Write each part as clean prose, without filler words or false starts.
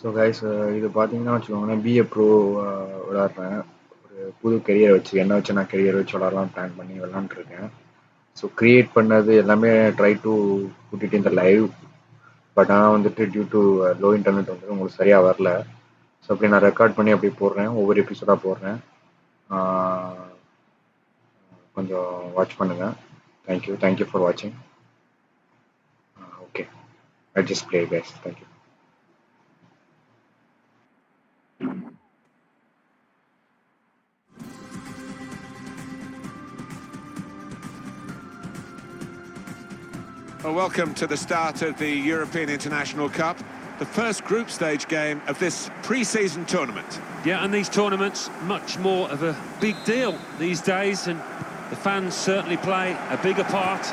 So guys, இது பார்த்தீங்கன்னா வச்சுக்கோங்களேன், பிஏ ப்ரோ விளாட்றேன். ஒரு புது கெரியர் வச்சு என்ன வச்சு நான் கெரியர் வச்சு விளாட்லாம் பிளான் பண்ணி விளாண்டுருக்கேன். ஸோ க்ரியேட் பண்ணது எல்லாமே ட்ரை டு புட்டிட் இந்த லைவ். பட் ஆனால் வந்துட்டு டியூ டு லோ இன்டர்நெட் வந்து உங்களுக்கு சரியாக வரல. ஸோ அப்படி நான் ரெக்கார்ட் பண்ணி அப்படி போடுறேன், ஒவ்வொரு எபிசோடாக போடுறேன். கொஞ்சம் வாட்ச் பண்ணுங்கள். தேங்க்யூ ஃபார் வாட்சிங். Okay, I just play guys. Thank you. Well, welcome to the start of the European International Cup, the first group stage game of this pre-season tournament. Yeah, and these tournaments, much more of a big deal these days, and the fans certainly play a bigger part.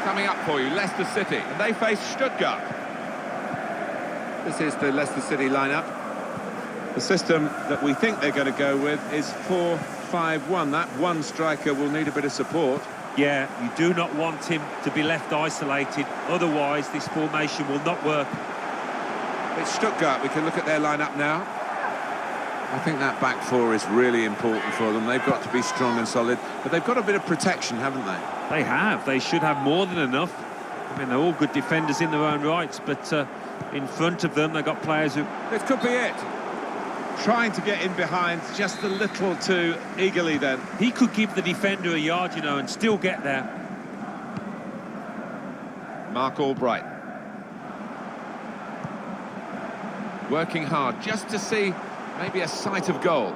Coming up for you, Leicester City, and they face Stuttgart. This is the Leicester City lineup. The system that we think they're going to go with is 4-5-1. That one striker will need a bit of support. Yeah, you do not want him to be left isolated, otherwise this formation will not work. It's Stuttgart, we can look at their lineup now. I think that back four is really important for them. They've got to be strong and solid, but they've got a bit of protection, haven't they? They have. They should have more than enough. I mean, they're all good defenders in their own rights, but in front of them, they've got players who... This could be it. Trying to get in behind just a little too eagerly then. He could give the defender a yard, you know, and still get there. Mark Albright. Working hard just to see maybe a sight of goal.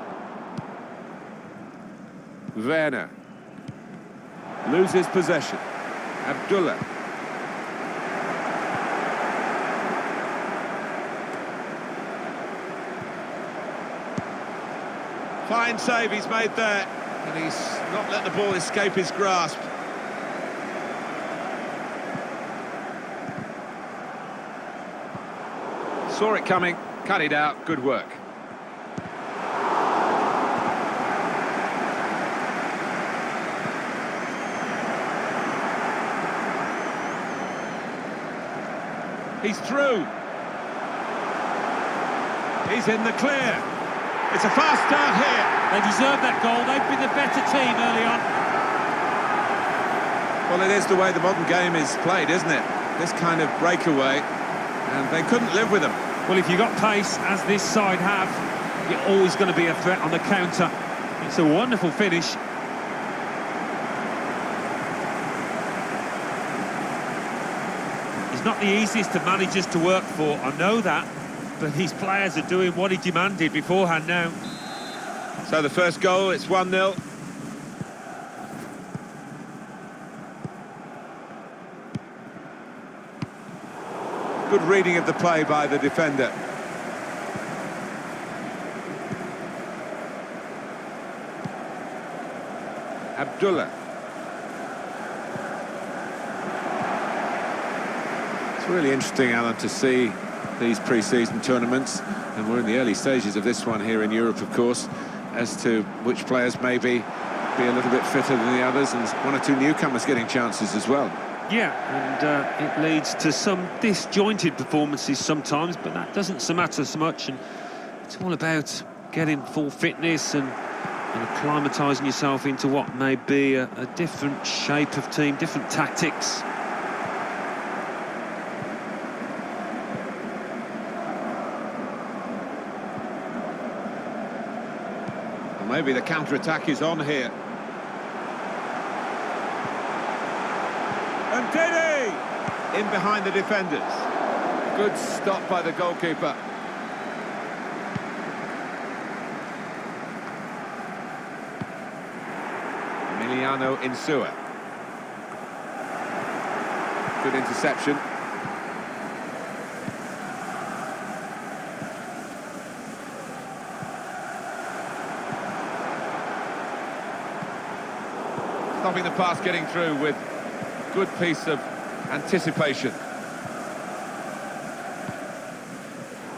Werner. Loses possession. Abdullah. Fine save he's made there, and he's not let the ball escape his grasp. Saw it coming, cut it out, good work. He's through. He's in the clear. It's a fast start here. They deserve that goal. They've been the better team early on. Well, it is the way the modern game is played, isn't it? This kind of breakaway, and they couldn't live with them. Well, if you've got pace, as this side have, you're always going to be a threat on the counter. It's a wonderful finish. He's not the easiest of managers to work for, I know that. But his players are doing what he demanded beforehand now. So the first goal, it's 1-0. Good reading of the play by the defender. Abdullah. It's really interesting, Alan, to see these pre-season tournaments, and we're in the early stages of this one here in Europe, of course, as to which players maybe be a little bit fitter than the others, and one or two newcomers getting chances as well. Yeah, and it leads to some disjointed performances sometimes, but that doesn't matter so much, and it's all about getting full fitness and acclimatising yourself into what may be a different shape of team, different tactics. Maybe the counter-attack is on here. And Diddy! In behind the defenders. Good stop by the goalkeeper. Emiliano Insua. Good interception. Stopping the pass getting through with good piece of anticipation.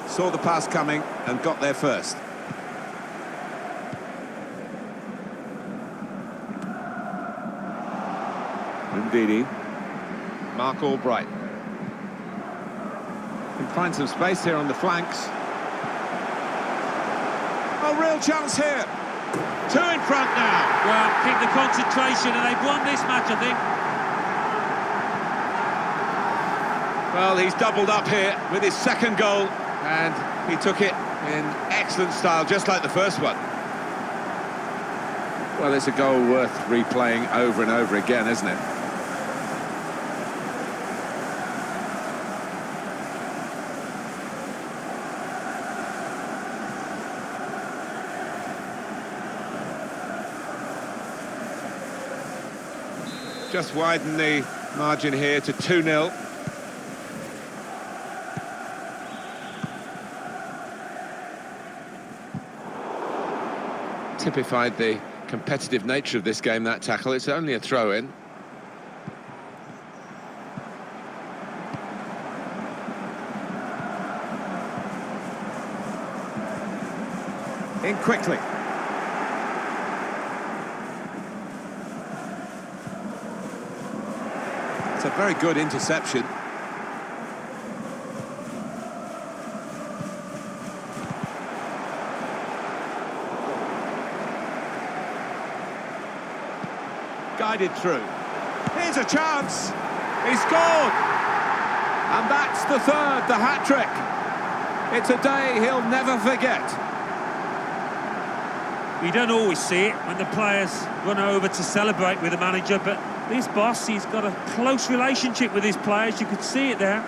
Saw the pass coming and got there first. Ndidi. Mark Albright. Can find some space here on the flanks. real chance here. Two in front now. Well, keep the concentration and they've won this match, I think. Well, he's doubled up here with his second goal, and he took it in excellent style, just like the first one. Well, it's a goal worth replaying over and over again, isn't it? Just widen the margin here to 2-0. Typified the competitive nature of this game, that tackle. It's only a throw-in. In quickly. It's a very good interception. Guided through. Here's a chance. He scored. And that's the third, the hat-trick. It's a day he'll never forget. You don't always see it when the players run over to celebrate with the manager, but this boss, he's got a close relationship with his players. You could see it there.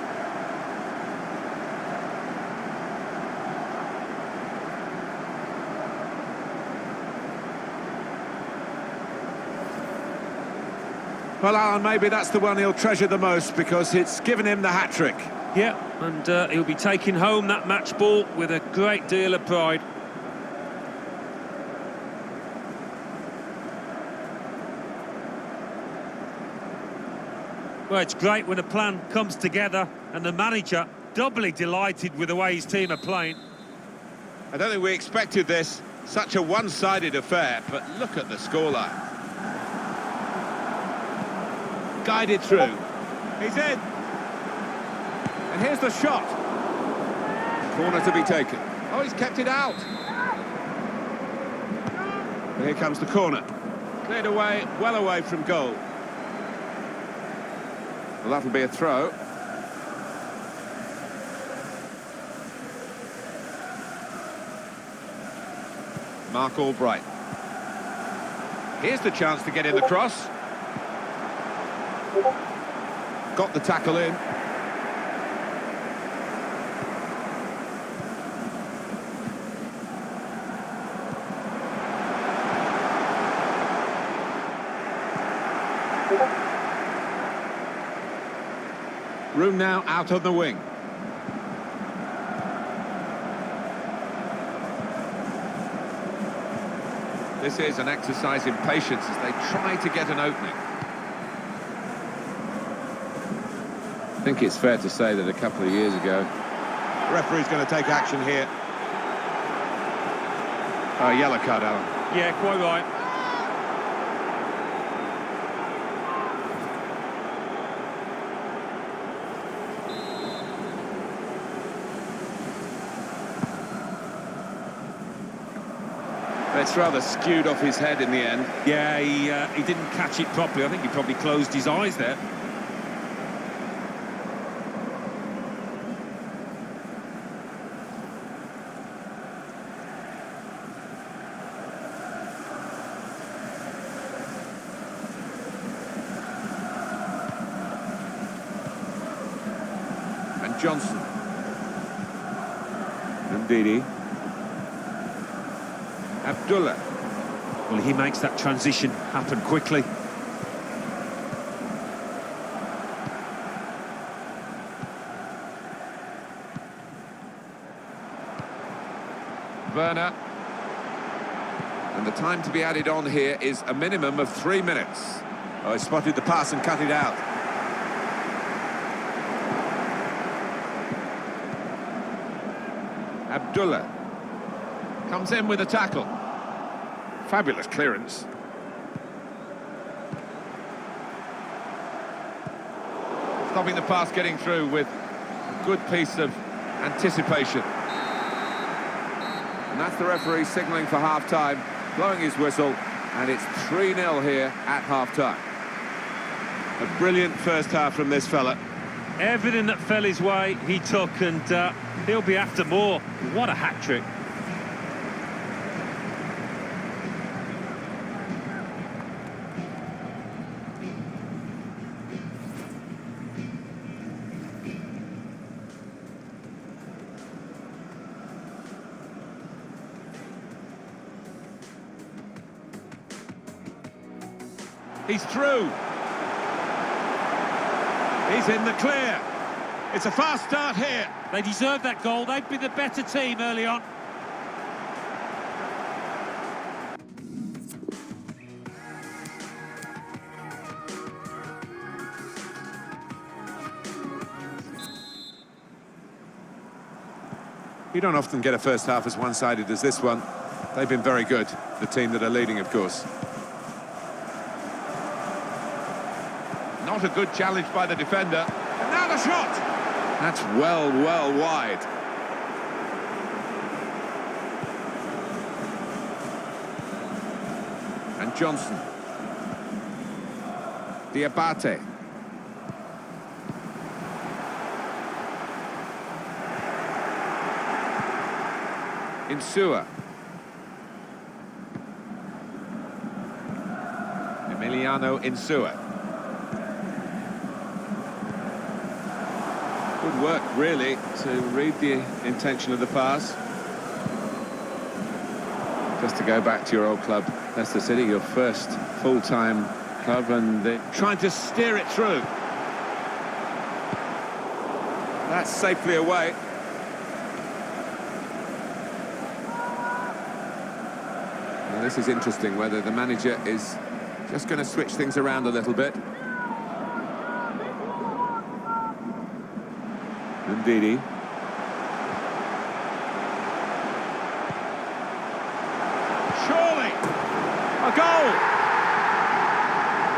Well, Alan, maybe that's the one he'll treasure the most because it's given him the hat-trick. Yeah, and he'll be taking home that match ball with a great deal of pride. Well, it's great when a plan comes together and the manager doubly delighted with the way his team are playing. I don't think we expected this, such a one-sided affair, but look at the scoreline. Guided through. He's in. And here's the shot. Corner to be taken. Oh, he's kept it out. And here comes the corner. Cleared away, well away from goal. Well, that'll be a throw. Mark Albright. Here's the chance to get in the cross. Got the tackle in. Room now out on the wing. This is an exercise in patience as they try to get an opening. I think it's fair to say that a couple of years ago... The referee's going to take action here. Oh, yellow card, Alan. Yeah, quite right. It's rather skewed off his head in the end. Yeah, he didn't catch it properly. I think he probably closed his eyes there. And Johnson. And Didi. Abdullah. Well, he makes that transition happen quickly. Werner. And the time to be added on here is a minimum of 3 minutes. Oh, he spotted the pass and cut it out. Abdullah comes in with a tackle. Fabulous clearance. Stopping the pass getting through with a good piece of anticipation. And that's the referee signalling for half-time, blowing his whistle, and it's 3-0 here at half-time. A brilliant first half from this fella. Everything that fell his way, he took, and he'll be after more. What a hat-trick. He's through. He's in the clear. It's a fast start here. They deserved that goal. They'd be the better team early on. You don't often get a first half as one-sided as this one. They've been very good, the team that are leading, of course. Not a good challenge by the defender. And now the shot! That's well wide. And Johnson. Diabate. Insua. Emiliano Insua. Good work, really, to read the intention of the pass. Just to go back to your old club, Leicester City, your first full-time club, and they're trying to steer it through. That's safely away. Now, this is interesting, whether the manager is just going to switch things around a little bit. Ndidi. Surely! A goal!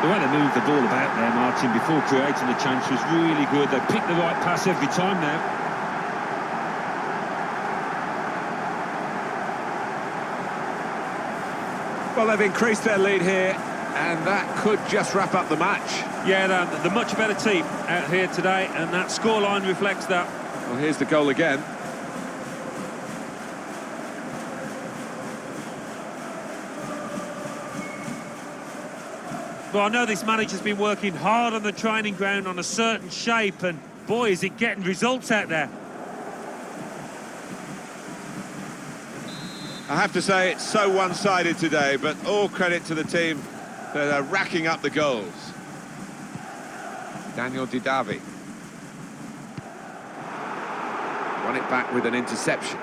The way they moved the ball about there, Martin, before creating the chance was really good. They picked the right pass every time now. Well, they've increased their lead here, and that could just wrap up the match. Yeah, they're the much better team out here today, and that scoreline reflects that. Well, here's the goal again. Well, I know this manager's been working hard on the training ground on a certain shape, and boy, is it getting results out there. I have to say, it's so one-sided today, but all credit to the team that are racking up the goals. Daniel Didavi. Won it back with an interception.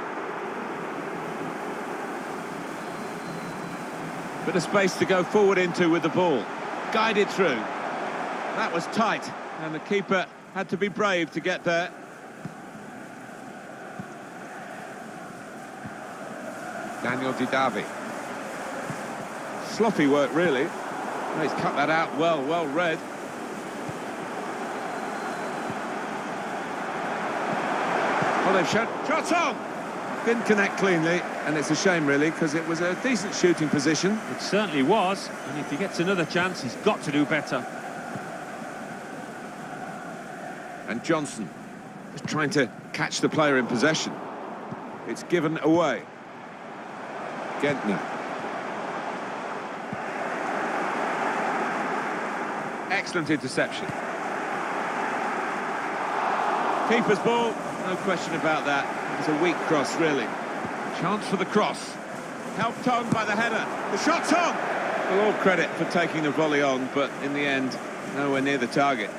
Bit of space to go forward into with the ball. Guided through. That was tight, and the keeper had to be brave to get there. Daniel Didavi. Sloppy work, really. Oh, he's cut that out well read. Well, they've shown... Shots on! Didn't connect cleanly, and it's a shame, really, because it was a decent shooting position. It certainly was, and if he gets another chance, he's got to do better. And Johnson is trying to catch the player in possession. It's given away. Gentner. Excellent interception. Keeper's ball, no question about that. It's a weak cross, really. Chance for the cross. Helped on by the header. The shot's on! Well, all credit for taking the volley on, but in the end, nowhere near the target.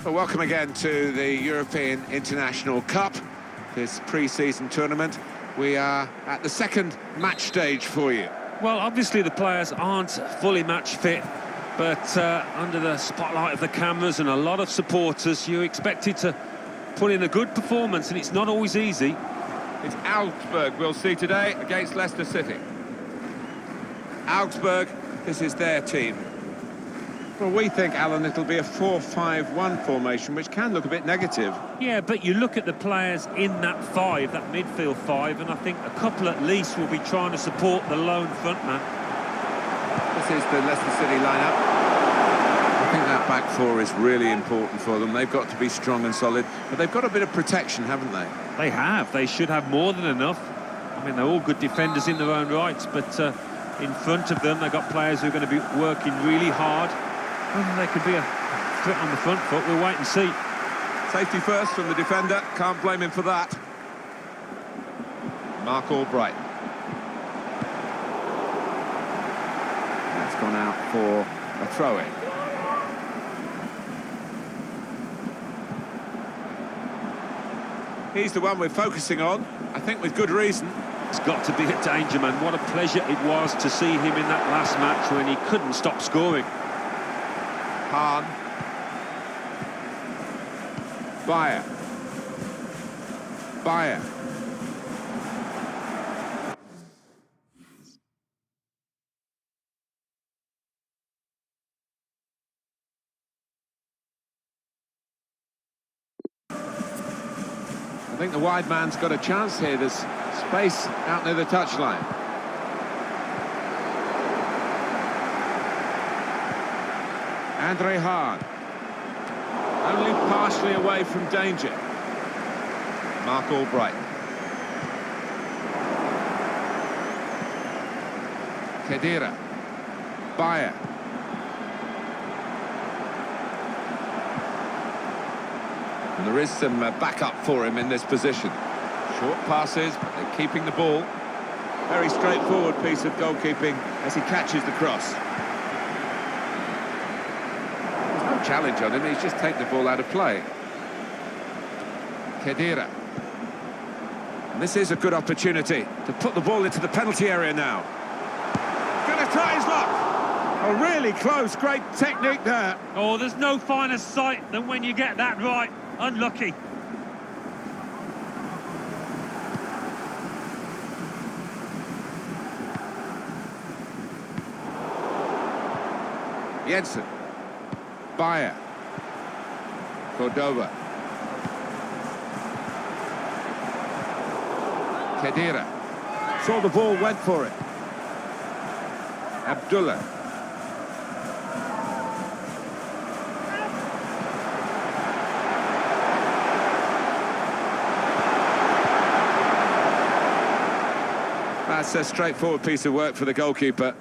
Well, welcome again to the European International Cup, this pre-season tournament. We are at the second match stage for you. Well, obviously the players aren't fully match fit, but under the spotlight of the cameras and a lot of supporters, you're expected to put in a good performance, and it's not always easy. It's Augsburg we'll see today against Leicester City. Augsburg, this is their team. Well, we think, Alan, it'll be a 4-5-1 formation, which can look a bit negative. Yeah, but you look at the players in that five, that midfield five, and I think a couple at least will be trying to support the lone frontman. This is the Leicester City lineup. I think that back four is really important for them. They've got to be strong and solid, but they've got a bit of protection, haven't they? They have. They should have more than enough. I mean, they're all good defenders in their own rights, but in front of them, they've got players who are going to be working really hard. And they could be a threat on the front foot. We'll wait and see. Safety first from the defender. Can't blame him for that. Mark Albright. That's gone out for a throw-in. He's the one we're focusing on, I think with good reason. It's got to be a danger man. What a pleasure it was to see him in that last match when he couldn't stop scoring. Hahn. Bayer. Bayer. I think the wide man's got a chance here. There's space out near the touchline. Andre Hahn. Only partially away from danger. Mark Albright. Khedira. Bayer. And there is some backup for him in this position. Short passes, but they're keeping the ball. Very straightforward piece of goalkeeping as he catches the cross. Challenge on him, he's just taken the ball out of play. Khedira. And this is a good opportunity to put the ball into the penalty area now. Gonna try his luck. Oh, really close, great technique there. Oh, there's no finer sight than when you get that right. Unlucky. Jensen. Bayer. Cordova. Khedira. Saw the ball, went for it. Abdullah. That's a straightforward piece of work for the goalkeeper.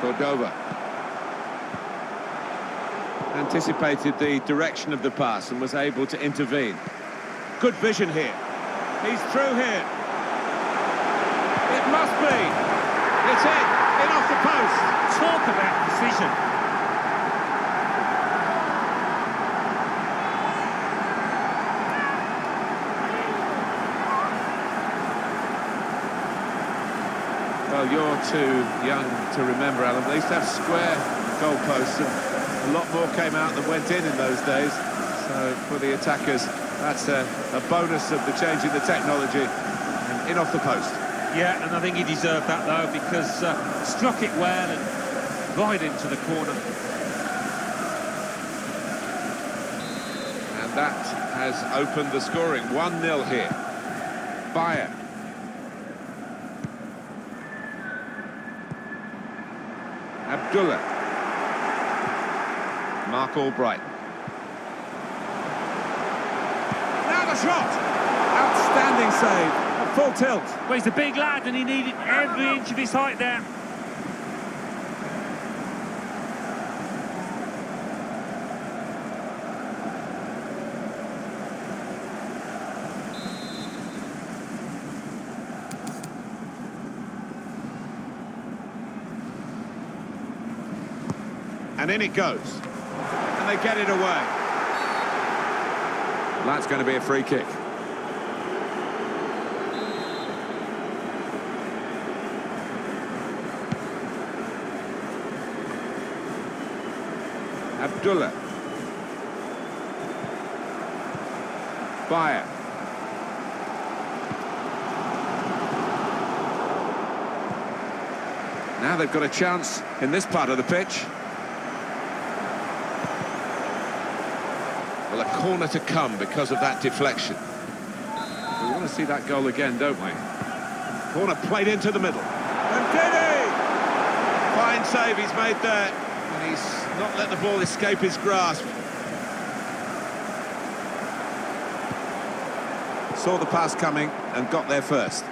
Cordova. Anticipated the direction of the pass and was able to intervene. Good vision here. He's through here. It must be. It's in off the post. Talk about precision. Well, you're too young to remember, Alan. They used to have square goalposts, and a lot more came out than went in those days. So for the attackers, that's a bonus of the change in the technology. And in off the post. Yeah, and I think he deserved that, though, because struck it well and right into the corner. And that has opened the scoring. 1-0 here. Bayer. Abdullah. Mark Albright. Now the shot! Outstanding save. At full tilt. Well, he's a big lad and he needed every inch of his height there. And in it goes. And they get it away. That's going to be a free kick. Abdullah. Bayer. Now they've got a chance in this part of the pitch. Well, a corner to come because of that deflection. We want to see that goal again, don't we? Corner played into the middle. And Diddy! Fine save he's made there. And he's not let the ball escape his grasp. Saw the pass coming and got there first.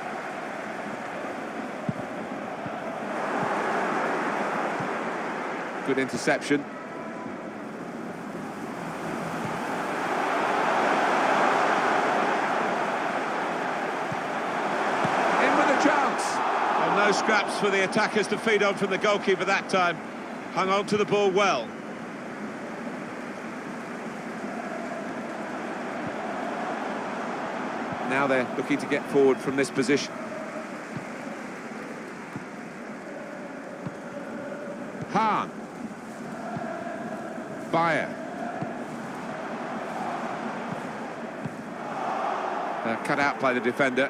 Good interception. No scraps for the attackers to feed on from the goalkeeper that time. Hung on to the ball well. Now they're looking to get forward from this position. Hahn. Bayer. Cut out by the defender.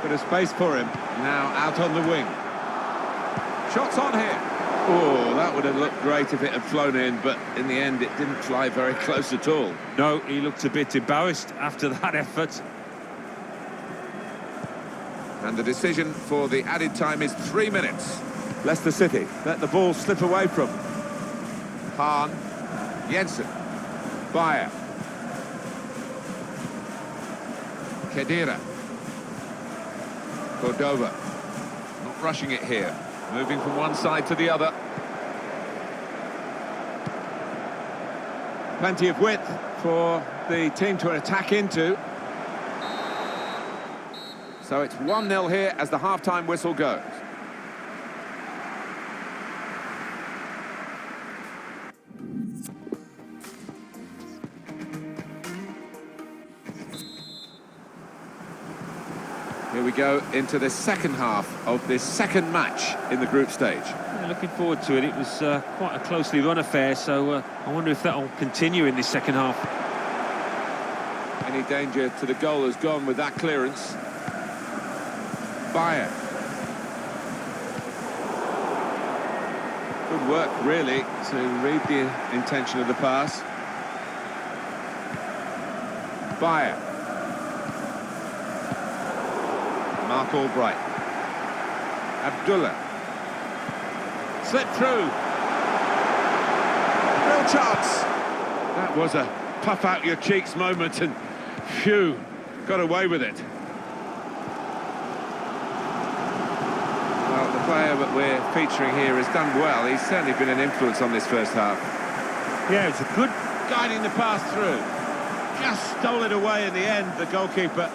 Bit of space for him. Now out on the wing. Shots on here. Oh, that would have looked great if it had flown in, but in the end it didn't fly very close at all. No, he looked a bit embarrassed after that effort. And the decision for the added time is 3 minutes. Leicester City let the ball slip away from Hahn. Jensen. Bayer. Khedira. Cordova, not rushing it here, moving from one side to the other. Plenty of width for the team to attack into. So it's 1-0 here as the half-time whistle goes. Here we go into the second half of this second match in the group stage. Yeah, looking forward to it. It was quite a closely run affair, so I wonder if that will continue in this second half. Any danger to the goal has gone with that clearance. Bayer. Good work, really, to read the intention of the pass. Bayer. Mark Albright. Abdullah. Slipped through. Real chance. That was a puff out your cheeks moment and phew, got away with it. Well, the player that we're featuring here has done well. He's certainly been an influence on this first half. Yeah, it's a good Guiding the pass through. Just stole it away in the end, the goalkeeper.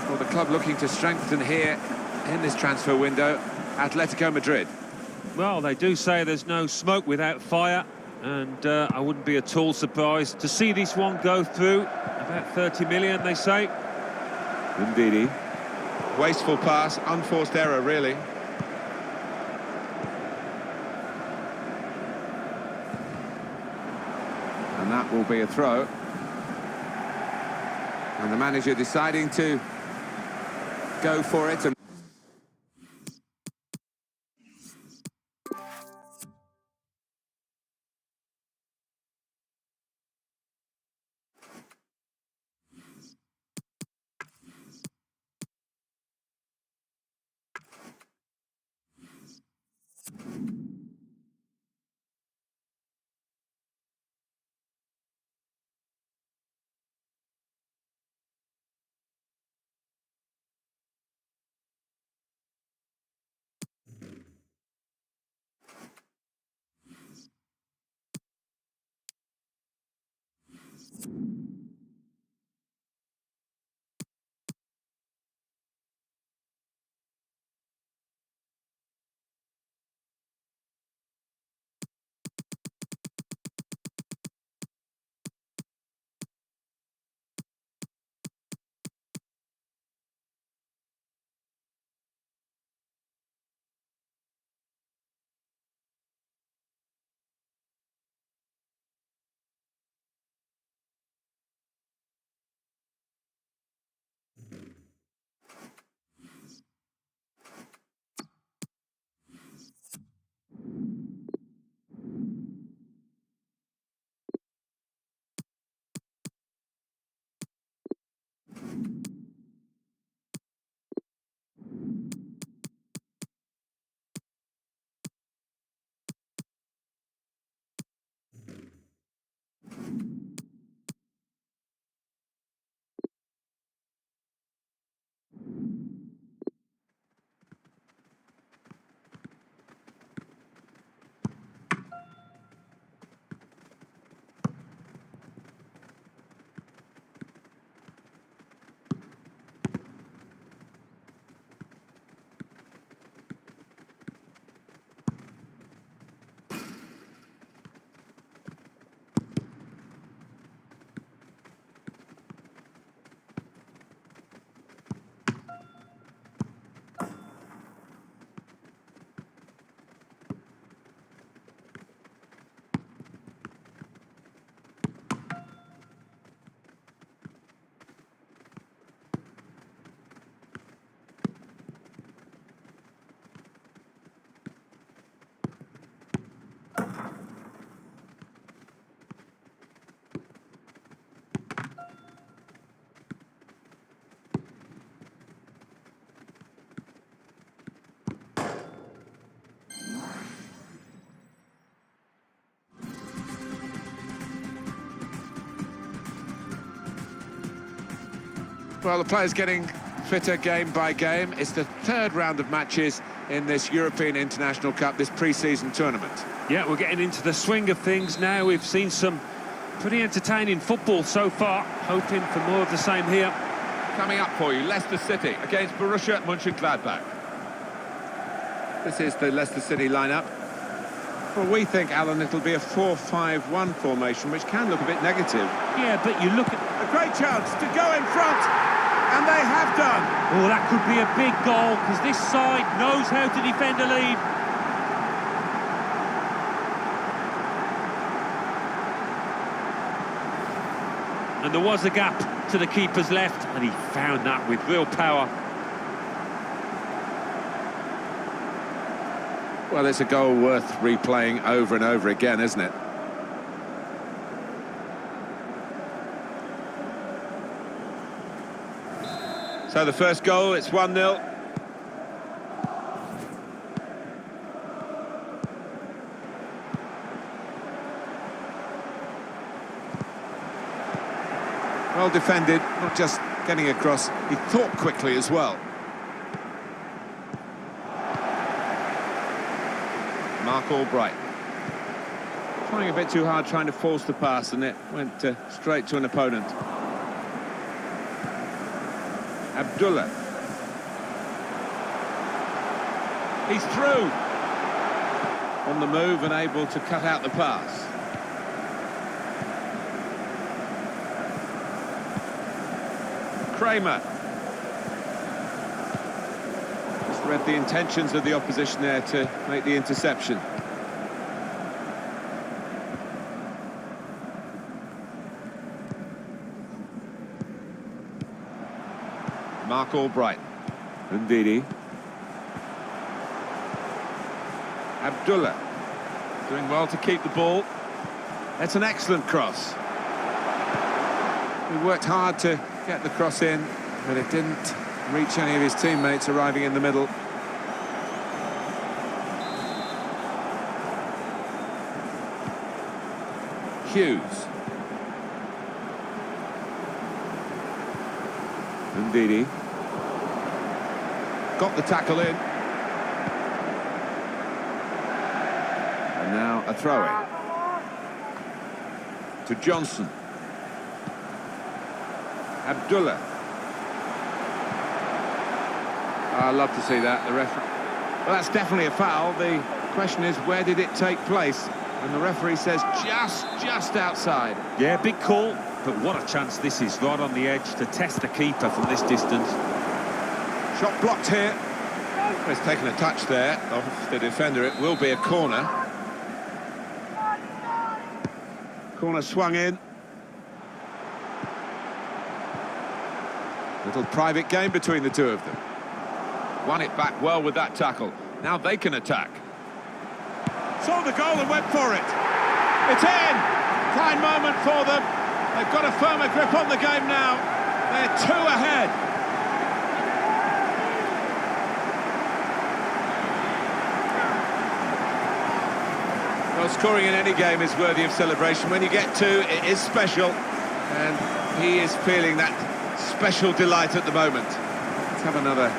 Well, the club looking to strengthen here in this transfer window, Atletico Madrid. Well, they do say there's no smoke without fire, And I wouldn't be at all surprised to see this one go through. About 30 million, they say. Indeed. Wasteful pass, unforced error, really. And that will be a throw. And the manager deciding to go for it. And well, the players getting fitter game by game. It's the third round of matches in this European International Cup, this pre-season tournament. Yeah, we're getting into the swing of things now. We've seen some pretty entertaining football so far. Hoping for more of the same here. Coming up for you, Leicester City against Borussia Mönchengladbach. This is the Leicester City lineup. Well, we think, Alan, it'll be a 4-5-1 formation, which can look a bit negative. Yeah, but you look at... A great chance to go in front, and they have done. Oh, that could be a big goal, because this side knows how to defend a lead. And there was a gap to the keeper's left, and he found that with real power. Well, it's a goal worth replaying over and over again, isn't it? So the first goal, it's 1-0. Well defended, not just getting across, he thought quickly as well. Mark Albright. Trying a bit too hard, trying to force the pass, and it went straight to an opponent. Abdullah. He's through. On the move and able to cut out the pass. Kramer. Just read the intentions of the opposition there to make the interception. Mark Albright. Ndidi. Abdullah. Doing well to keep the ball. That's an excellent cross. He worked hard to get the cross in, but it didn't reach any of his teammates arriving in the middle. Hughes. Ndidi. Got the tackle in. And now a throw-in. To Johnson. Abdullah. I love to see that, the referee. Well, that's definitely a foul. The question is, where did it take place? And the referee says just outside. Yeah, big call, but what a chance this is, right on the edge to test the keeper from this distance. Shot blocked here. Well, it's taken a touch there off the defender. It will be a corner. Corner swung in. Little private game between the two of them. Won it back well with that tackle. Now they can attack. Saw the goal and went for it. It's in! Fine moment for them. They've got a firmer grip on the game now. They're 2 ahead. Well, scoring in any game is worthy of celebration. When you get 2, it is special. And he is feeling that special delight at the moment. Let's have another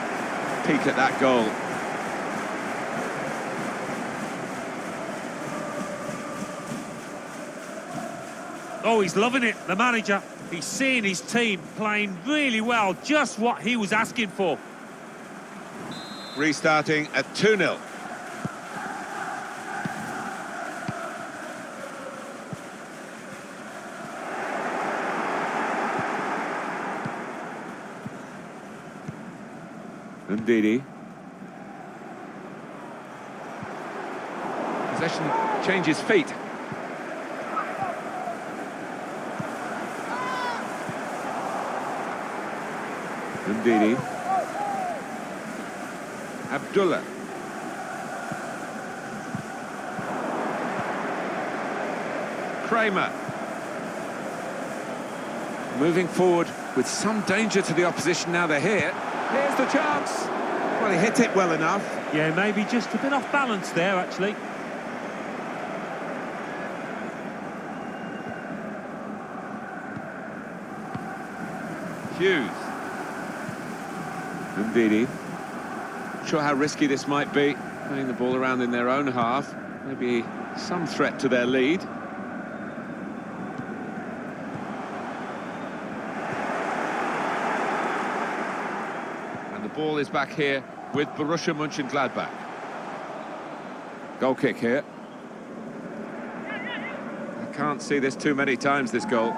peek at that goal. Oh, he's loving it, the manager. He's seeing his team playing really well, just what he was asking for. Restarting at 2-0. Ndidi. Possession changes feet. Ndidi. Abdullah. Kramer. Moving forward with some danger to the opposition now they're here. Here's the chance. Well, he hit it well enough. Yeah, maybe just a bit off balance there, actually. Hughes. Ndidi. Not sure how risky this might be, playing the ball around in their own half. Maybe some threat to their lead. And the ball is back here with Borussia Mönchengladbach. Goal kick here. I can't see this too many times, this goal.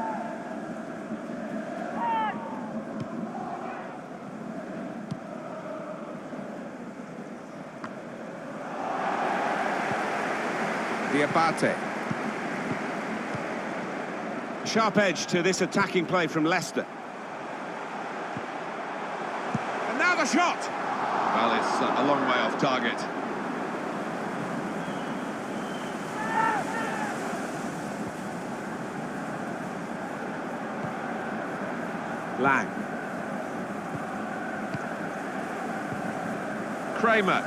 Diabate. Sharp edge to this attacking play from Leicester. And now the shot! Well, it's a long way off target. Lang. Kramer.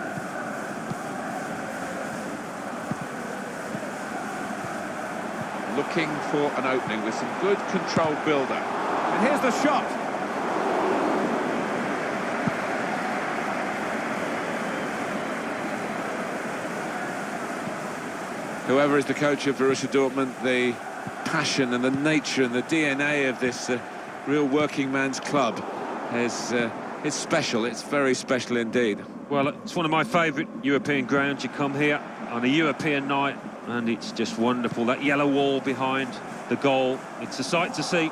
Looking for an opening with some good controlled build-up. And here's the shot. Whoever is the coach of Borussia Dortmund, the passion and the nature and the DNA of this real working man's club is it's special. It's very special indeed. Well, it's one of my favourite European grounds. You come here on a European night, and it's just wonderful. That yellow wall behind the goal, it's a sight to see.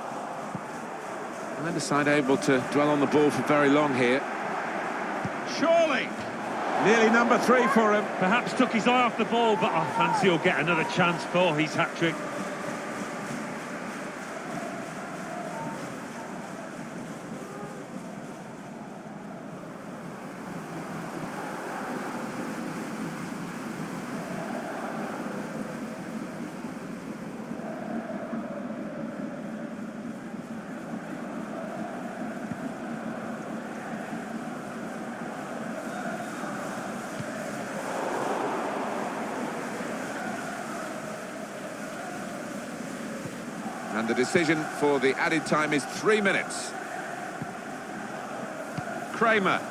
Neither side able to dwell on the ball for very long here. Surely! Nearly number 3 for him. Perhaps took his eye off the ball, but I fancy he'll get another chance for his hat-trick. And the decision for the added time is 3 minutes. Kramer.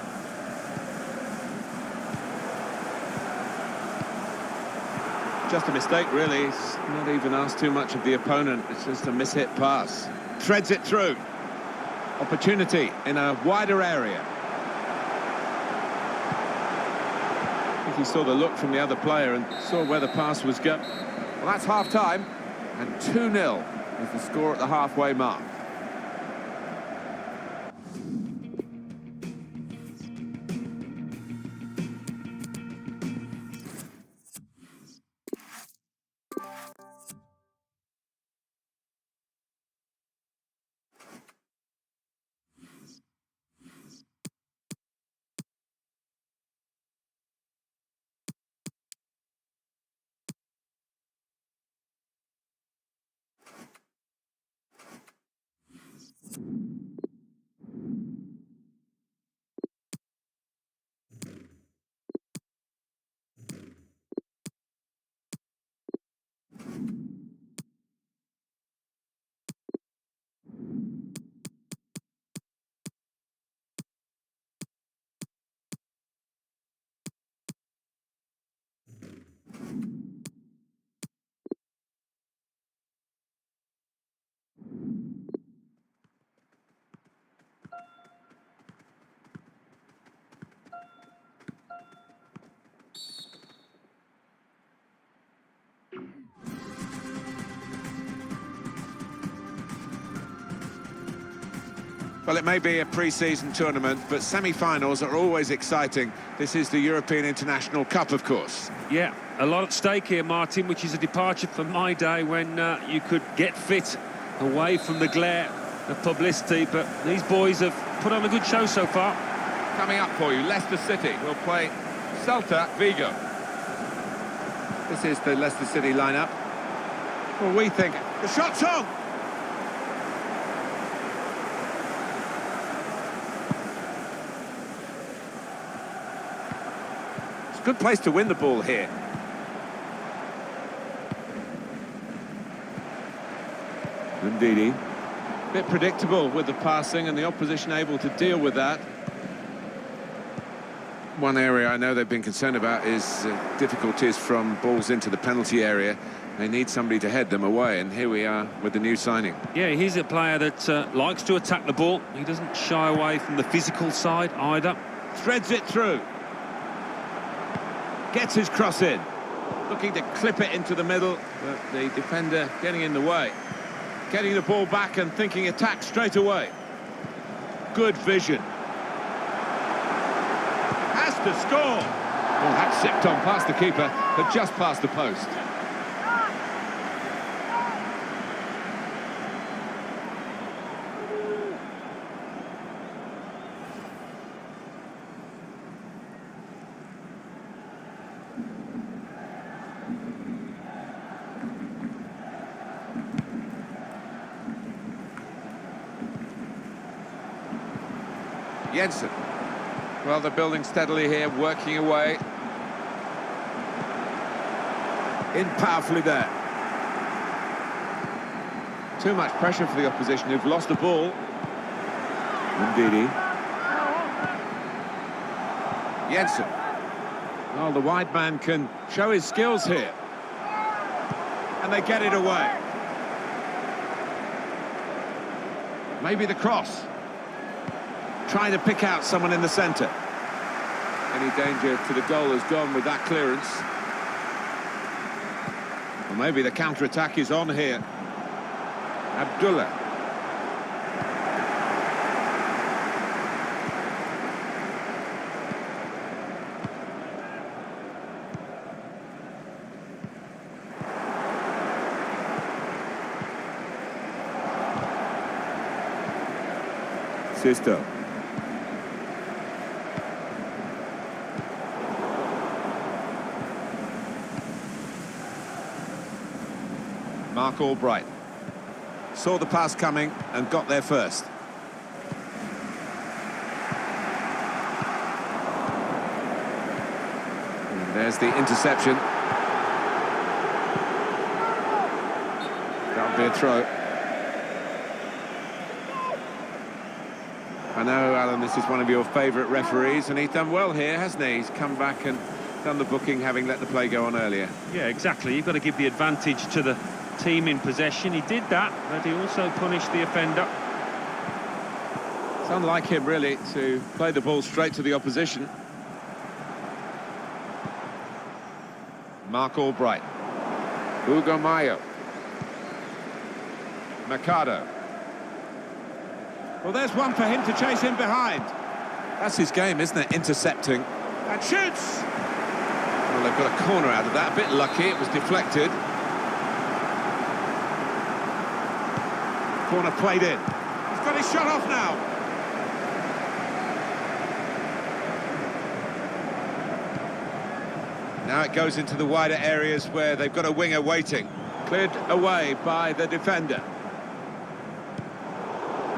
Just a mistake, really. It's not even asked too much of the opponent. It's just a mishit pass. Threads it through. Opportunity in a wider area. I think he saw the look from the other player and saw where the pass was going. Well, that's half-time, and 2-0 is the score at the halfway mark. Well, it may be a pre-season tournament, but semi-finals are always exciting. This is the European International Cup, of course. Yeah, a lot at stake here, Martin, which is a departure from my day when you could get fit away from the glare of publicity, but these boys have put on a good show so far. Coming up for you, Leicester City will play Celta Vigo. This is the Leicester City lineup. Well, we think the shot's on! Good place to win the ball here. Ndidi. Bit predictable with the passing and the opposition able to deal with that. One area I know they've been concerned about is difficulties from balls into the penalty area. They need somebody to head them away, and here we are with the new signing. Yeah, he's a player that likes to attack the ball. He doesn't shy away from the physical side either. Threads it through. Gets his cross in, looking to clip it into the middle, but the defender getting in the way. Getting the ball back and thinking attack straight away. Good vision. Has to score. Well, that zipped on past the keeper, but just past the post. Jensen. Well, they're building steadily here, working away. In powerfully there. Too much pressure for the opposition, who've lost the ball. Ndidi. Jensen. Well, the wide man can show his skills here. And they get it away. Maybe the cross. Trying to pick out someone in the centre. Any danger to the goal has gone with that clearance. Well, maybe the counter-attack is on here. Abdullah. Sisto. Mark Albright saw the pass coming and got there first. And there's the interception. That'll be a throw. I know, Alan, this is one of your favourite referees, and he's done well here, hasn't he? He's come back and done the booking, having let the play go on earlier. Yeah, exactly. You've got to give the advantage to the team in possession. He did that, but he also punished the offender. It's unlike him, really, to play the ball straight to the opposition. Mark Albright. Hugo Mayo. Mercado. Well, there's one for him to chase in behind. That's his game, isn't it? Intercepting. And shoots! Well, they've got a corner out of that. A bit lucky, it was deflected. Corner played in. He's got his shot off now. Now it goes into the wider areas where they've got a winger waiting. Cleared away by the defender.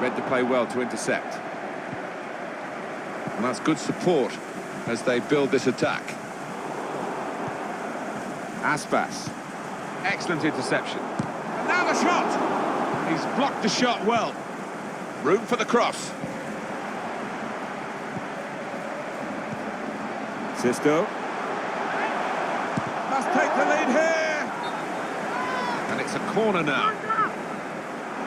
Read the play well to intercept. And that's good support as they build this attack. Aspas. Excellent interception. And now the shot! He's blocked the shot well. Room for the cross. Sisto. Must take the lead here. And it's a corner now.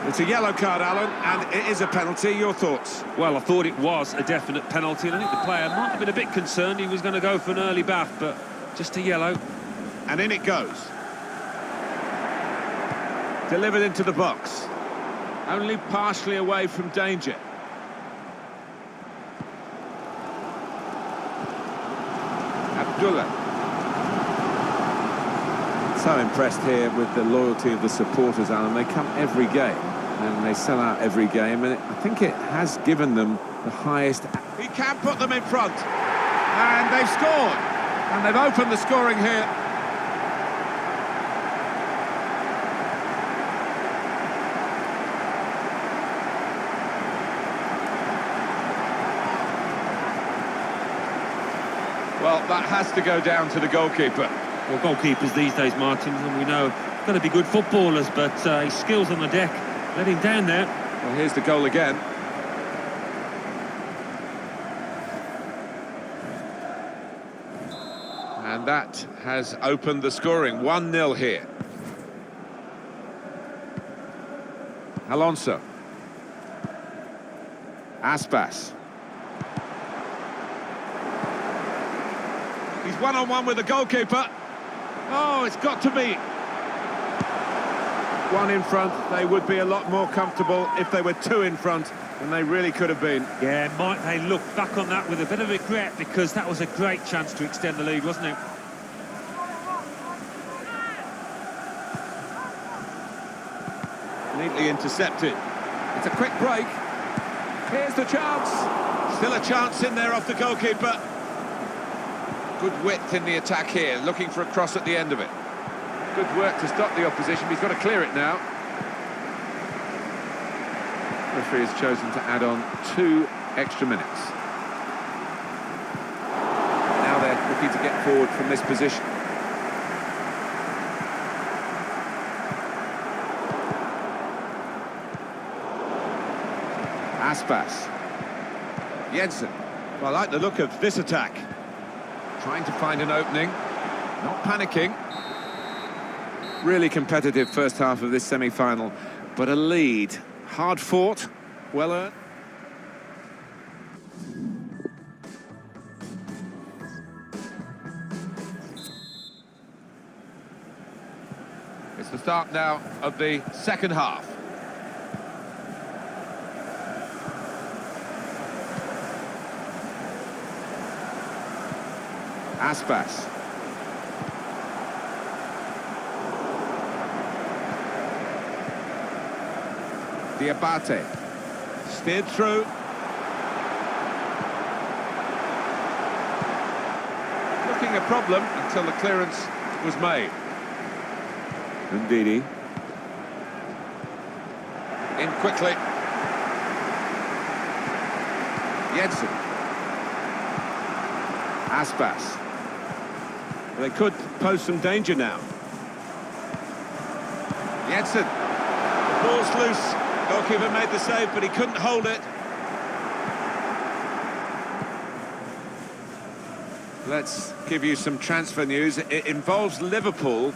It's a yellow card, Alan, and it is a penalty. Your thoughts? Well, I thought it was a definite penalty, and I think the player might have been a bit concerned he was going to go for an early bath, but just a yellow. And in it goes. Delivered into the box. Only partially away from danger. Abdullah. So impressed here with the loyalty of the supporters, Alan. They come every game and they sell out every game, and I think it has given them the highest. He can put them in front, and they've scored, and they've opened the scoring here. Well, that has to go down to the goalkeeper. Well, goalkeepers these days, Martin, and we know, got to be good footballers, but his skills on the deck let him down there. Well, here's the goal again. And that has opened the scoring. 1-0 here. Alonso. Aspas. He's one-on-one with the goalkeeper. Oh, it's got to be. One in front, they would be a lot more comfortable if they were two in front, and they really could have been. Yeah, might they look back on that with a bit of regret, because that was a great chance to extend the lead, wasn't it? Neatly intercepted. It's a quick break. Here's the chance. Still a chance in there off the goalkeeper. Good width in the attack here, looking for a cross at the end of it. Good work to stop the opposition, but he's got to clear it now. The referee has chosen to add on 2 extra minutes. Now they're looking to get forward from this position. Aspas. Jensen. Well, I like the look of this attack. Trying to find an opening, not panicking. Really competitive first half of this semi-final, but a lead. Hard fought, well earned. It's the start now of the second half. Aspas. Diabate. Steered through. looking a problem until the clearance was made. Ndidi. In quickly. Jensen. Aspas. They could pose some danger now. Jensen. The ball's loose. Goalkeeper made the save, but he couldn't hold it. Let's give you some transfer news. It involves Liverpool,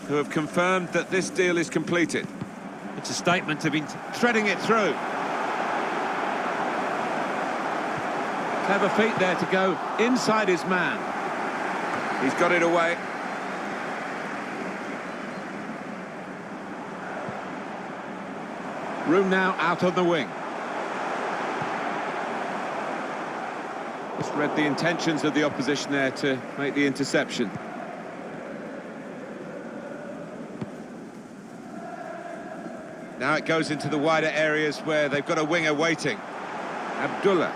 who have confirmed that this deal is completed. It's a statement of intent. Threading it through. Clever feet there to go inside his man. He's got it away. Room now out on the wing. Just read the intentions of the opposition there to make the interception. Now it goes into the wider areas where they've got a winger waiting. Abdullah.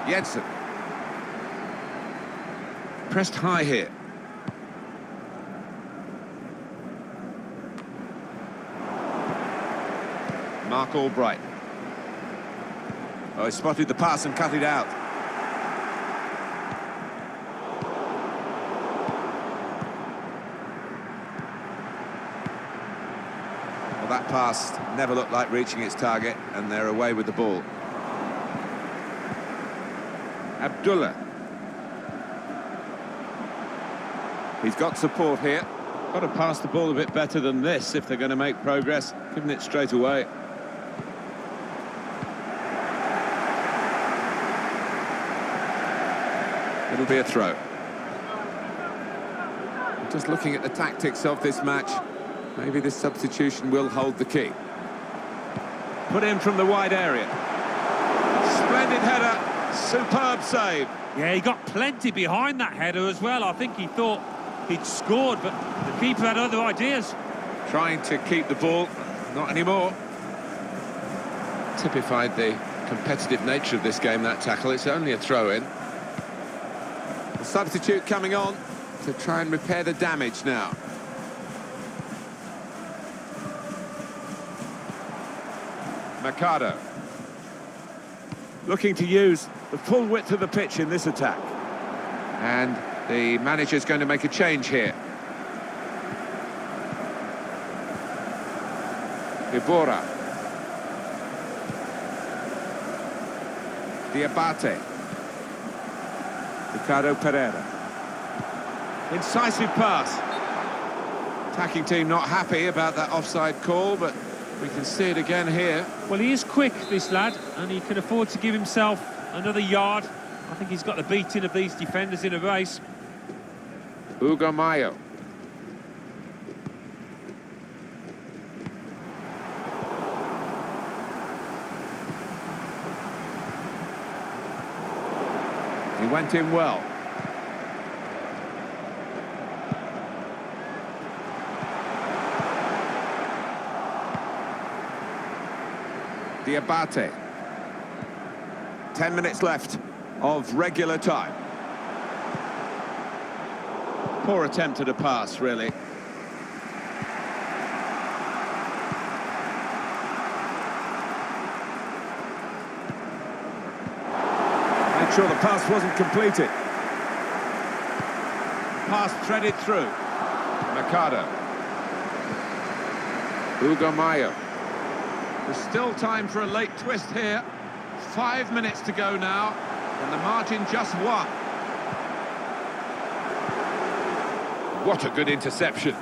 Jensen. Pressed high here. Mark Albright. Oh, he spotted the pass and cut it out. Well, that pass never looked like reaching its target, and they're away with the ball. Abdullah. He's got support here. Got to pass the ball a bit better than this if they're going to make progress. Giving it straight away. It'll be a throw. Just looking at the tactics of this match, maybe this substitution will hold the key. Put in from the wide area. Splendid header, superb save. Yeah, he got plenty behind that header as well. I think he thought he'd scored, but the keeper had other ideas. Trying to keep the ball, not anymore. Typified the competitive nature of this game, that tackle. It's only a throw-in. The substitute coming on to try and repair the damage now. Mercado. Looking to use the full width of the pitch in this attack. And the manager's going to make a change here. Ibora. Diabate. Ricardo Pereira. Incisive pass. Attacking team not happy about that offside call, but we can see it again here. Well, he is quick, this lad, and he can afford to give himself another yard. I think he's got the beating of these defenders in a race. Hugo Mayo. He went in well. Diabate. 10 minutes left of regular time. Poor attempt at a pass, really. Made sure the pass wasn't completed. Pass threaded through. Mercado. Hugo Mayo. There's still time for a late twist here. 5 minutes to go now, and the margin just one. What a good interception.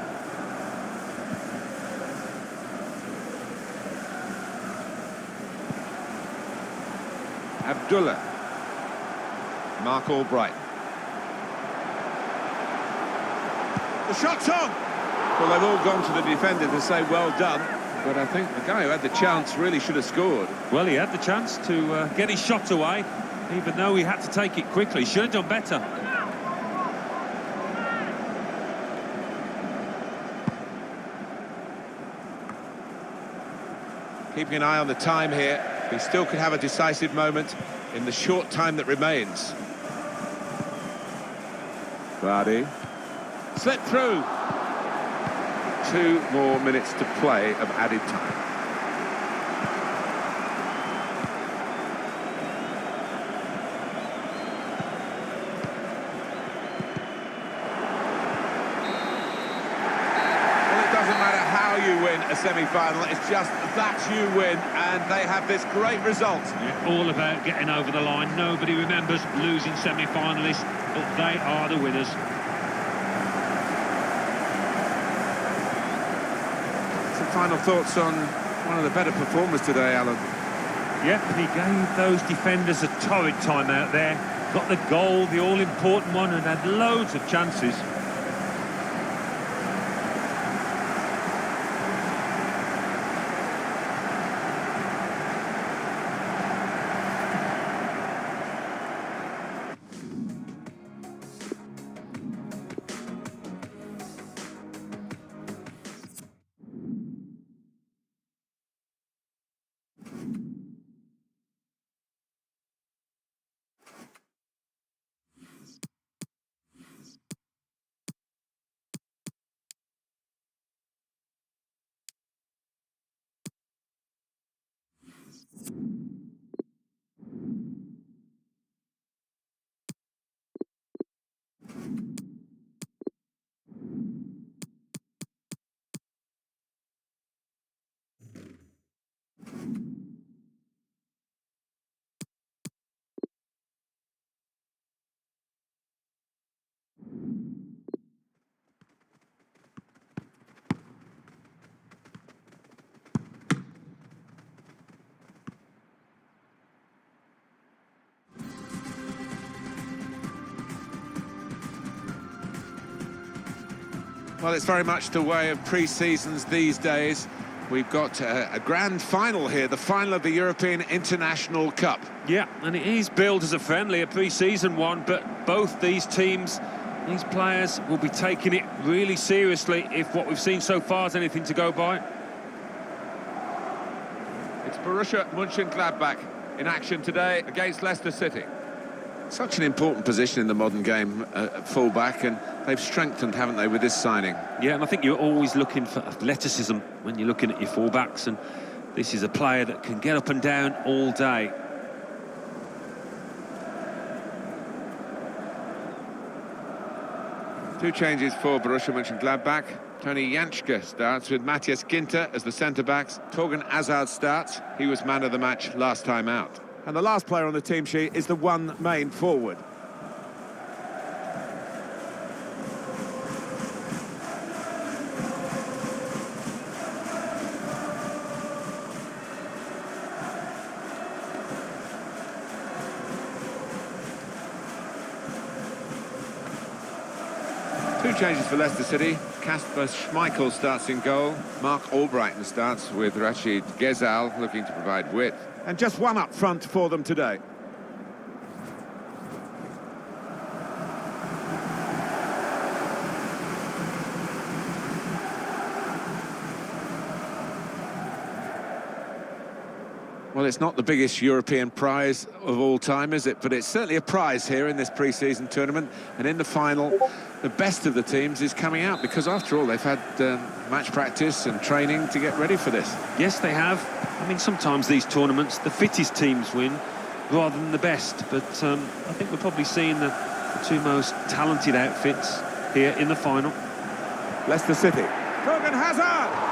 Abdullah. Mark Albright. The shot's on! Well, they've all gone to the defender to say well done, but I think the guy who had the chance really should have scored. Well, he had the chance to get his shot away, even though he had to take it quickly. Should have done better. Keeping an eye on the time here. He still could have a decisive moment. in the short time that remains. Vardy. Slip through. 2 more minutes to play of added time. Well, it doesn't matter how you win a semi-final, it's just that you win, and they have this great result. Yeah, all about getting over the line. Nobody remembers losing semi-finalists, but they are the winners. Some final thoughts on one of the better performers today, Alan. Yep, he gave those defenders a torrid time out there. Got the goal, the all-important one, and had loads of chances. Well, it's very much the way of pre-seasons these days. We've got a grand final here, the final of the European International Cup. Yeah, and it is billed as a friendly, a pre-season one, but both these teams, these players will be taking it really seriously if what we've seen so far is anything to go by. It's Borussia Mönchengladbach in action today against Leicester City. Such an important position in the modern game at full-back, and they've strengthened, haven't they, with this signing? Yeah, and I think you're always looking for athleticism when you're looking at your full-backs, and this is a player that can get up and down all day. Two changes for Borussia Mönchengladbach. Tony Janschke starts with Matthias Ginter as the centre-backs. Torgan Hazard starts. He was man of the match last time out. And the last player on the team sheet is the one main forward. Two changes for Leicester City. Kasper Schmeichel starts in goal. Mark Albrighton starts with Rachid Ghezal looking to provide width. And just one up front for them today. Well, it's not the biggest European prize of all time, is it? But it's certainly a prize here in this pre-season tournament. And in the final, the best of the teams is coming out because, after all, they've had match practice and training to get ready for this. Yes, they have. I mean, sometimes these tournaments, the fittest teams win rather than the best. But I think we're probably seeing the two most talented outfits here in the final. Leicester City. Torgan Hazard!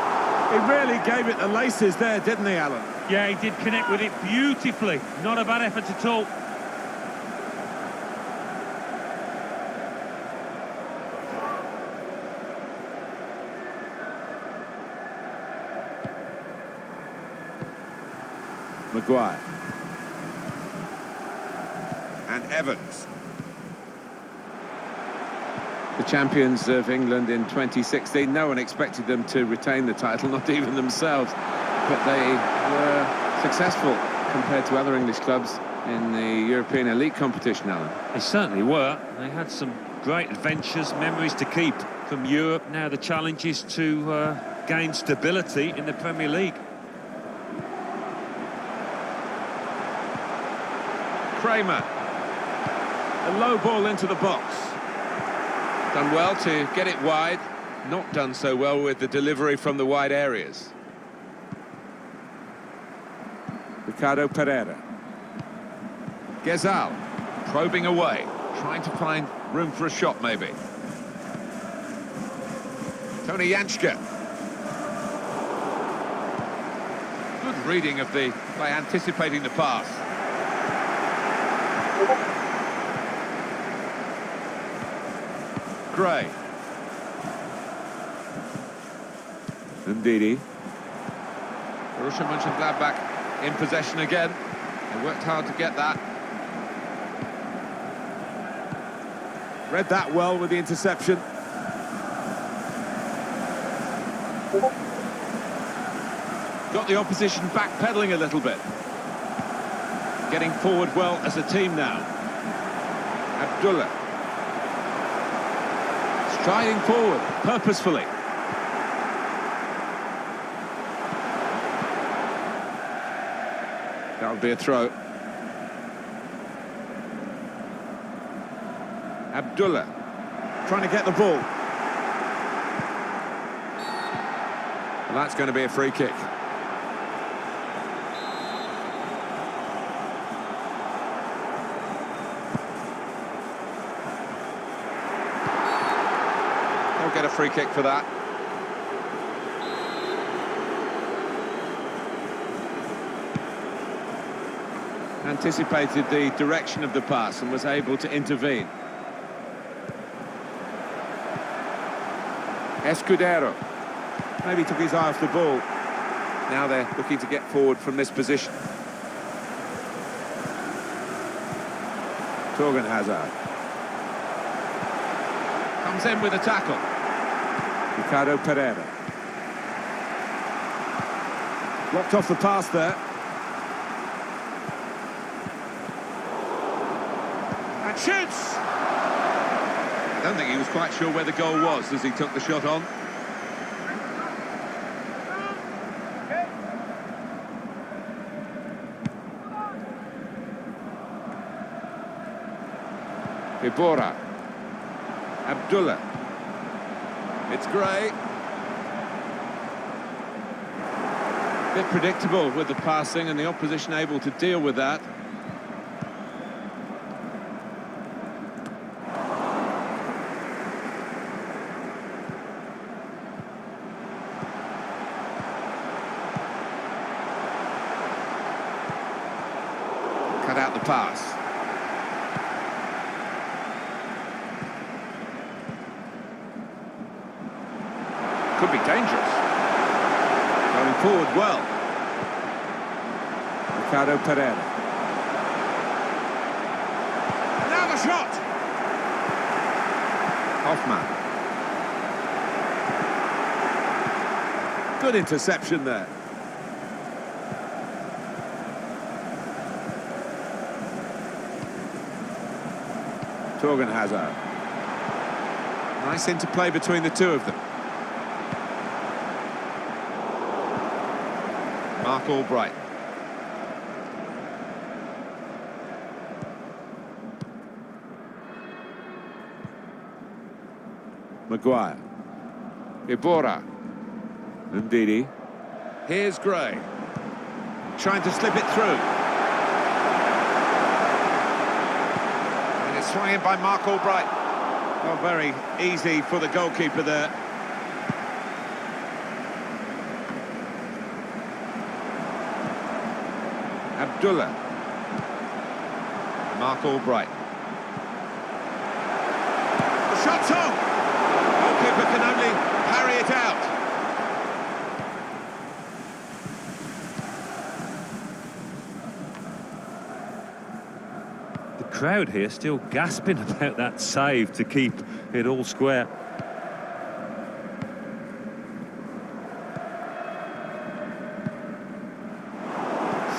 He really gave it the laces there, didn't he, Alan? Yeah, he did connect with it beautifully. Not a bad effort at all. Maguire. And Evans. The champions of England in 2016, no one expected them to retain the title, not even themselves. But they were successful compared to other English clubs in the European elite competition, Alan. They certainly were. They had some great adventures, memories to keep from Europe. Now the challenge is to gain stability in the Premier League. Kramer. A low ball into the box. Done well to get it wide. Not done so well with the delivery from the wide areas. Ricardo Pereira. Gezal, probing away, trying to find room for a shot maybe. Tony Janschke. Good reading of the play, anticipating the pass. Gray. Ndidi. Borussia Mönchengladbach in possession again. They worked hard to get that. Read that well with the interception. Got the opposition backpedaling a little bit. Getting forward well as a team now. Abdullah. Striding forward, purposefully. That would be a throw. Abdullah, trying to get the ball. Well, that's going to be a free kick. They'll get a free kick for that. Anticipated the direction of the pass and was able to intervene. Escudero. Maybe took his eye off the ball. Now they're looking to get forward from this position. Torgan Hazard. Comes in with a tackle. Ricardo Pereira. Blocked off the pass there. And shoots! I don't think he was quite sure where the goal was as he took the shot on. Ibora. Abdullah. It's Gray. Bit predictable with the passing and the opposition able to deal with that. Cut out the pass. Could be dangerous. Going forward well. Ricardo Pereira. Now the shot! Hoffman. Good interception there. Torgan Hazard. Nice interplay between the two of them. Mark Albright. Maguire. Ibora. Ndidi. Here's Gray. Trying to slip it through. And it's swung in by Mark Albright. Oh, very easy for the goalkeeper there. Abdullah. Mark Albright. The shot's on! Goalkeeper can only parry it out. The crowd here still gasping about that save to keep it all square.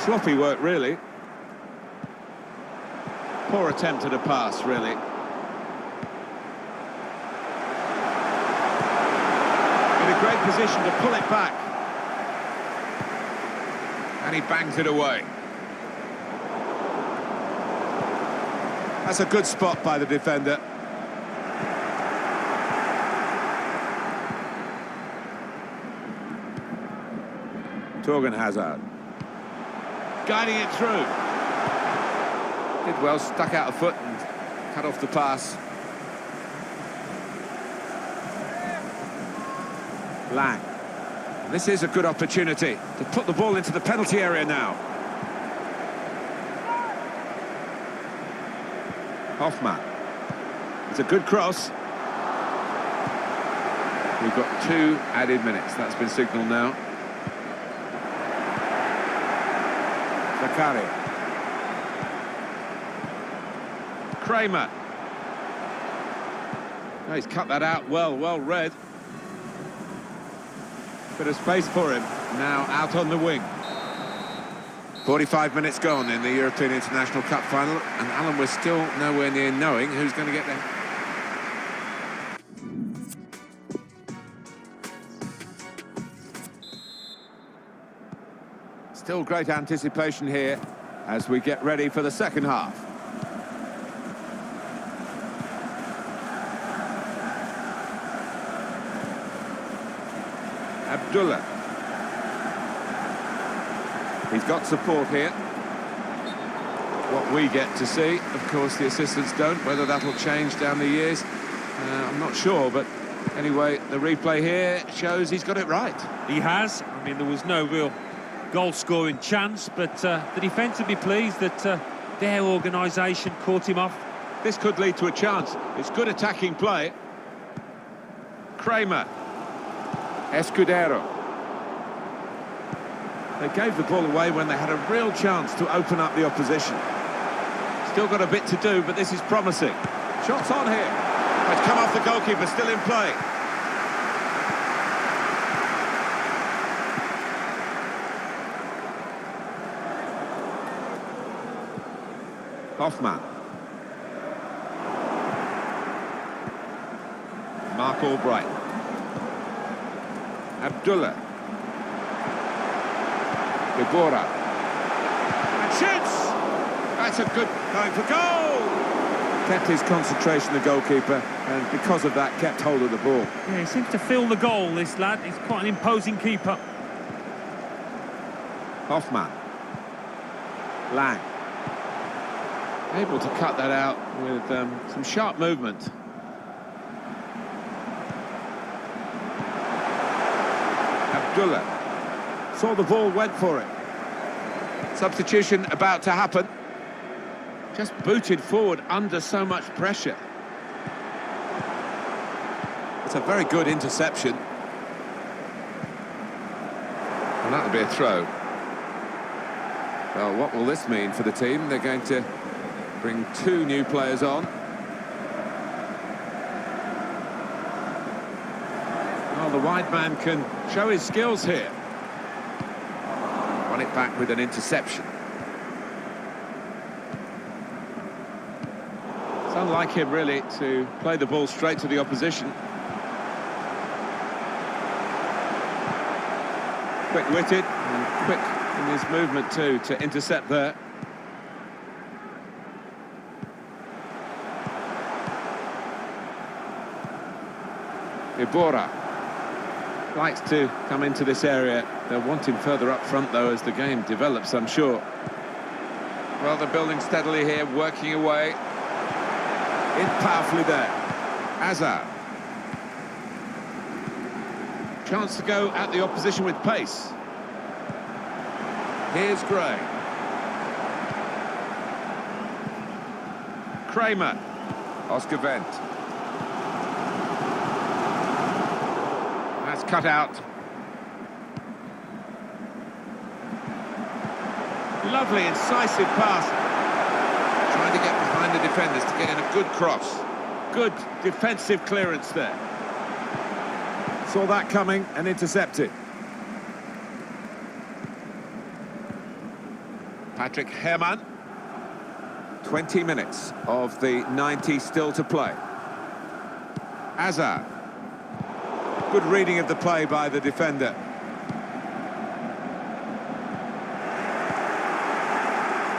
Sloppy work, really. Poor attempt at a pass, really. In a great position to pull it back. And he bangs it away. That's a good spot by the defender. Torgan Hazard. Guiding it through. Did well, stuck out a foot and cut off the pass. Lang. This is a good opportunity to put the ball into the penalty area now. Hoffman. It's a good cross. We've got 2 added minutes. That's been signalled now. Zakaria. Kramer. Oh, he's cut that out well read. Bit of space for him. Now out on the wing. 45 minutes gone in the European International Cup final, and Alan, we're still nowhere near knowing who's going to get there. Still great anticipation here as we get ready for the second half. Abdullah. He's got support here. What we get to see, of course, the assistants don't. Whether that'll change down the years, I'm not sure. But anyway, the replay here shows he's got it right. He has. I mean, there was no real goal-scoring chance, but the defence would be pleased that their organisation caught him off. This could lead to a chance. It's good attacking play. Kramer. Escudero. They gave the ball away when they had a real chance to open up the opposition. Still got a bit to do, but this is promising. Shots on here. It's come off the goalkeeper, still in play. Hoffman. Mark Albright. Abdullah. Ibora. And shoots! That's a good going for goal! Kept his concentration, the goalkeeper, and because of that, kept hold of the ball. Yeah, he seems to feel the goal, this lad. He's quite an imposing keeper. Hoffman. Lang. Able to cut that out with some sharp movement. Abdullah. Saw the ball, went for it. Substitution about to happen. Just booted forward under so much pressure. It's a very good interception. And that'll be a throw. Well, what will this mean for the team? They're going to bring 2 new players on. Well, the wide man can show his skills here. Won it back with an interception. It's unlike him, really, to play the ball straight to the opposition. Quick-witted and quick in his movement, too, to intercept there. Ibora likes to come into this area. They'll want him further up front, though, as the game develops, I'm sure. Well, they're building steadily here, working away. In powerfully there. Hazard. Chance to go at the opposition with pace. Here's Gray. Kramer. Oscar Wendt. That's cut out. Lovely, incisive pass. Trying to get behind the defenders to get in a good cross. Good defensive clearance there. Saw that coming and intercepted. Patrick Herrmann. 20 minutes of the 90 still to play. Hazard. Good reading of the play by the defender.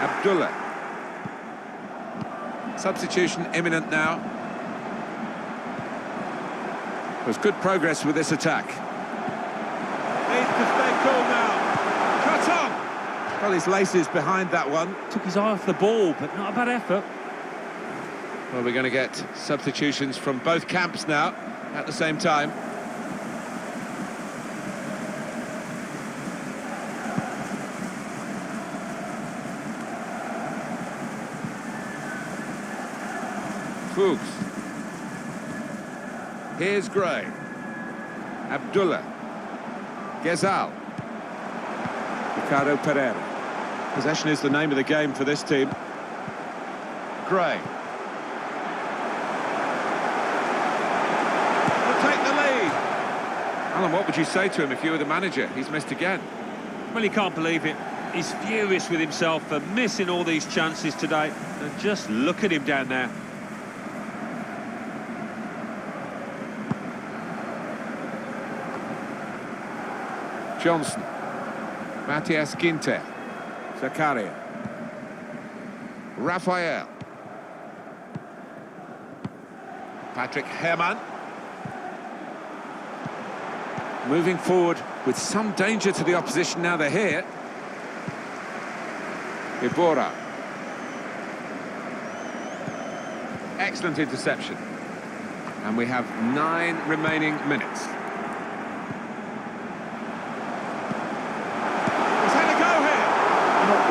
Abdullah. Substitution imminent now. There's good progress with this attack. Needs to stay cool now. Cut on! Well, his laces behind that one. Took his eye off the ball, but not a bad effort. Well, we're going to get substitutions from both camps now at the same time. Fuchs. Here's Gray. Abdullah. Ghezal. Ricardo Pereira. Possession is the name of the game for this team. Gray. Will take the lead. Alan, what would you say to him if you were the manager? He's missed again. Well, he can't believe it. He's furious with himself for missing all these chances today. And just look at him down there. Johnson. Matthias Ginter. Zakaria. Rafael. Patrick Herrmann. Moving forward with some danger to the opposition now they're here. Ibora. Excellent interception. And we have 9 remaining minutes.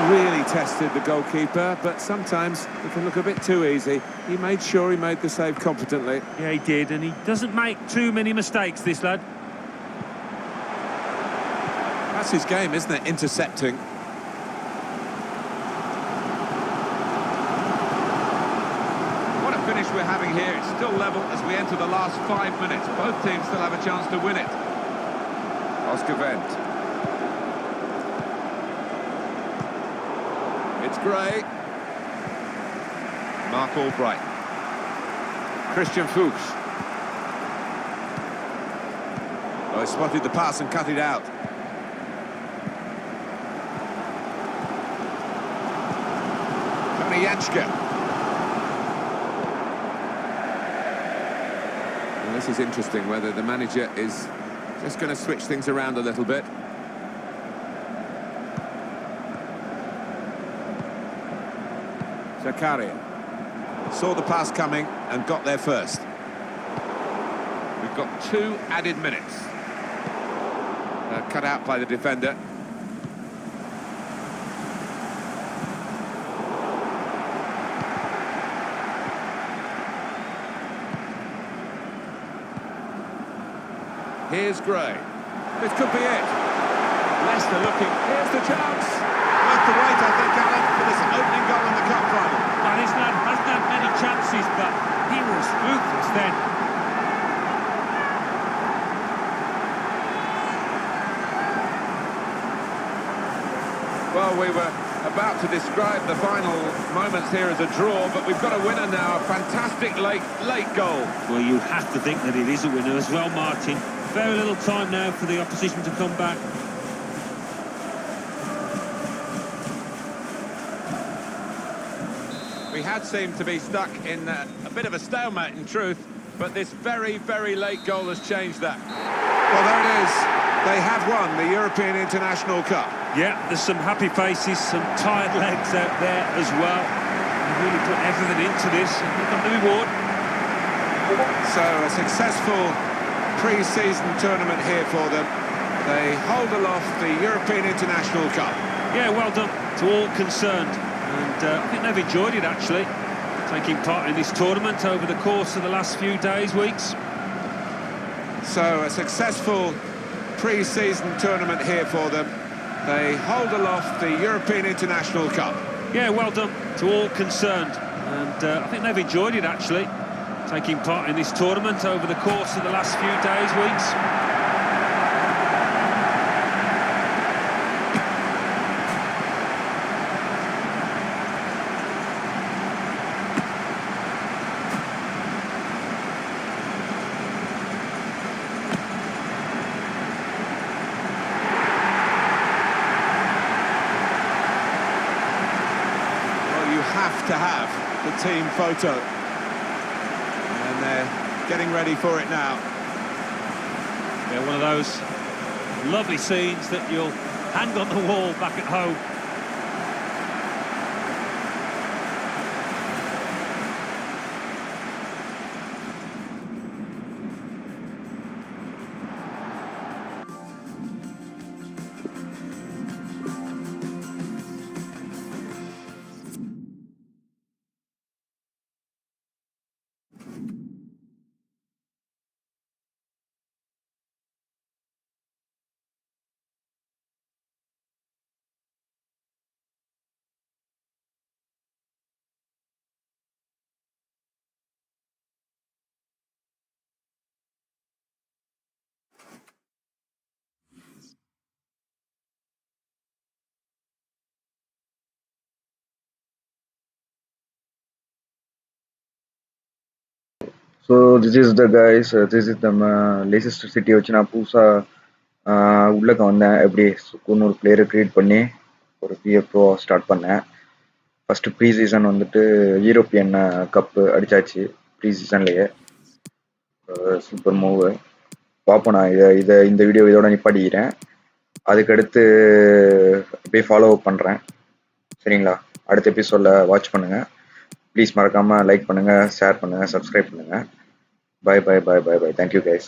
Really tested the goalkeeper, but sometimes it can look a bit too easy. He made sure he made the save competently. Yeah, he did, and he doesn't make too many mistakes, this lad. That's his game, isn't it? Intercepting. What a finish we're having here. It's still level as we enter the last 5 minutes. Both teams still have a chance to win it. Oscar Wendt. It's Gray. Mark Albright. Christian Fuchs. Oh, he spotted the pass and cut it out. Tony Janschke. And this is interesting, whether the manager is just going to switch things around a little bit. Zakaria saw the pass coming and got there first. We've got 2 added minutes. Cut out by the defender. Here's Gray. This could be it. Leicester looking. Here's the chance. Worth the wait, I think, Alan, for this opening goal in the cup final. Well, this lad hasn't had many chances, but he was ruthless then. Well, we were about to describe the final moments here as a draw, but we've got a winner now, a fantastic late goal. Well, you have to think that it is a winner as well, Martin. Very little time now for the opposition to come back. We had seemed to be stuck in a bit of a stalemate, in truth, but this very, very late goal has changed that. Well, there it is. They have won the European International Cup. Yeah, there's some happy faces, some tired legs out there as well. They really put everything into this, and they've got the reward. So, a successful pre-season tournament here for them. They hold aloft the European International Cup. Yeah, well done to all concerned. And I think they've enjoyed it, actually, taking part in this tournament over the course of the last few days, weeks. So, a successful pre-season tournament here for them. They hold aloft the European International Cup. Yeah, well done to all concerned. And I think they've enjoyed it, actually, taking part in this tournament over the course of the last few days, weeks. To have the team photo. And they're getting ready for it now. Yeah, one of those lovely scenes that you'll hang on the wall back at home. So this is the guys. This is the Leicester City வச்சு நான் புதுசா உள்ளக்க வந்தேன். எப்படி ஒரு பிளேயரை create பண்ணி ஒரு பிஎஃப் ப்ரோ ஸ்டார்ட் பண்ணேன். ஃபர்ஸ்ட் ப்ரீ சீசன் வந்துட்டு யூரோப்பியன் கப்பு அடிச்சாச்சு ப்ரீ சீசன்லயே. Super move. பார்ப்போம். நான் இந்த வீடியோ இதோட நிப்பாட்டிக்கிறேன். அதுக்கடுத்து அப்படியே ஃபாலோ அப் பண்ணுறேன். சரிங்களா? அடுத்த எபிசோடில் வாட்ச் பண்ணுங்கள். ப்ளீஸ் மறக்காமல் லைக் பண்ணுங்கள், ஷேர் பண்ணுங்கள், சப்ஸ்கிரைப் பண்ணுங்கள். Bye, bye, bye, bye, bye. Thank you, guys.